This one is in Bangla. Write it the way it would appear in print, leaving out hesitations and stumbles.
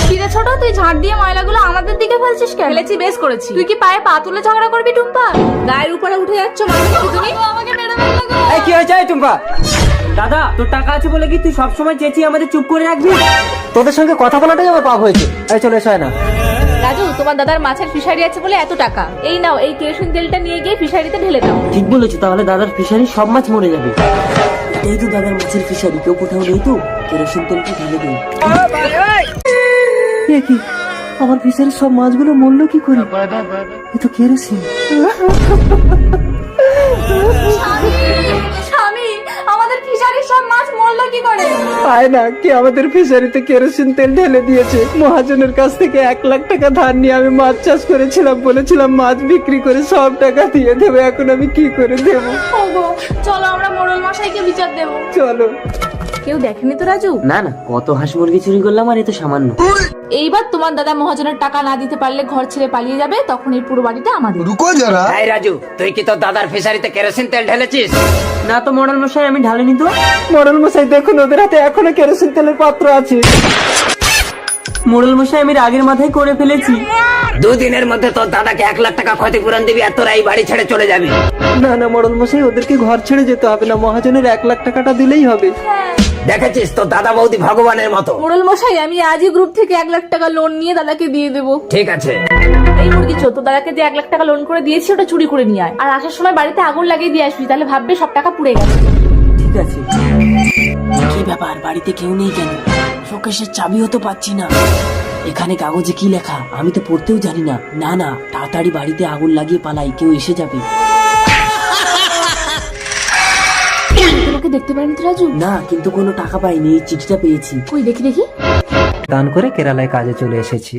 কিরে ছোট, তুই ঝাড় দিয়ে ময়লাগুলো আমাদের দিকে ফেলছিস কেন? ফেলেছি, বেশ করেছি। তুই কি পায়ে পা তুলে ঝগড়া করবি টুম্পা? গায়ের উপরে উঠে যাচ্ছ মানে কি তুমি? আমাকে মেরে ফেললো গো। এই কি হয়েছে টুম্পা? দাদা তোর টাকা আছে বলে কি তুই সবসময় চেঁচিয়ে আমাদের চুপ করে রাখবি? তোদের সঙ্গে কথা বলাটাই আমার পাপ হয়েছে। এই চলে এসো না। রাজু, তোমার দাদার মাছের ফিশারি আছে বলে এত টাকা। এই নাও, এই কেরোসিন তেলটা নিয়ে গিয়ে ফিশারিতে ঢেলে দাও। ঠিক বলেছো, তাহলে দাদার ফিশারি সব মাছ মরে যাবে। এই তো দাদার মাছের ফিশারি, কেউ কোথাও নেই তো? কেরোসিন তেলটা ঢেলে দিই। কি আমার ফিশারির সব মাছগুলো মরলো কি করে? এ তো কেরোসিন। স্বামী, আমাদের ফিশারির সব মাছ মরলো কি করে? আয় না, কি আমাদের ফিশারিতে কেরোসিন তেল ঢেলে দিয়েছে। মহাজনের কাছ থেকে 1 লাখ টাকা ধার নিয়ে আমি মাছ চাষ করেছিলাম, বলেছিলাম মাছ বিক্রি করে সব টাকা দিয়ে দেবো। এখন আমি কি করে দেবো? ওগো, চলো আমরা মোড়ল মশাইকে বিচার দেবো। চলো। কেউ দেখেনি তো রাজু? না না, কত হাঁস মুরগি চুরি করলাম আর এ তো সামান্য। এইবার তোমার দাদা মহাজনের টাকা না দিতে পারলে ঘর ছেড়ে পালিয়ে যাবে, তখন এই পুরো বাড়িটা আমাদের। रुको जरा। এই রাজু, তুই কি তোর দাদার ফিশারিতে কেরোসিন তেল ঢেলেছিস? না তো মডেল মশাই, আমি ঢালিনি তো। মরণ মশাই দেখুন, ওদের হাতে এখনো কেরোসিন তেলের পাত্র আছে। মডেল মশাই আমি রাগের মাথায় করে ফেলেছি। 2 দিনের মধ্যে তোর দাদাকে 1 লাখ টাকা ক্ষতিপূরণ দিবি আর তোরা এই বাড়ি ছেড়ে চলে যাবি। না না মরণ মশাই, ওদেরকে ঘর ছেড়ে যেতে হবে না, মহাজনের 1 লাখ টাকাটা দিলেই হবে। দেখেছিস, তোর দাদা বৌদি ভগবানের মতো। মোড়ল মশাই, আমি আজই গ্রুপ থেকে 1 লাখ টাকা লোন নিয়ে দাদাকে দিয়ে দেবো। ঠিক আছে। এই মুরগি চো, তো দাদাকে যে 1 লাখ টাকা লোন করে দিয়েছি ওটা চুরি করে নিয়ে আয়, আর আসার সময় বাড়িতে আগুন লাগিয়ে দিয়ে আসবি, তাহলে ভাববে সব টাকা পুড়ে গেছে। ঠিক আছে। কি ব্যাপার, বাড়িতে কেউ নেই কেন? শোকেশের চাবিও তো পাচ্ছি না। এখানে কাগজে কি লেখা আমি তো পড়তেও জানি না। না না, তাড়াতাড়ি বাড়িতে আগুন লাগিয়ে পালাই, কেউ এসে যাবে। তোমাকে দেখতে পারেন তো রাজু? না, কিন্তু কোনো টাকা পাইনি, এই চিঠিটা পেয়েছি। কই দেখি দেখি। দান করে কেরালায় কাজে চলে এসেছি।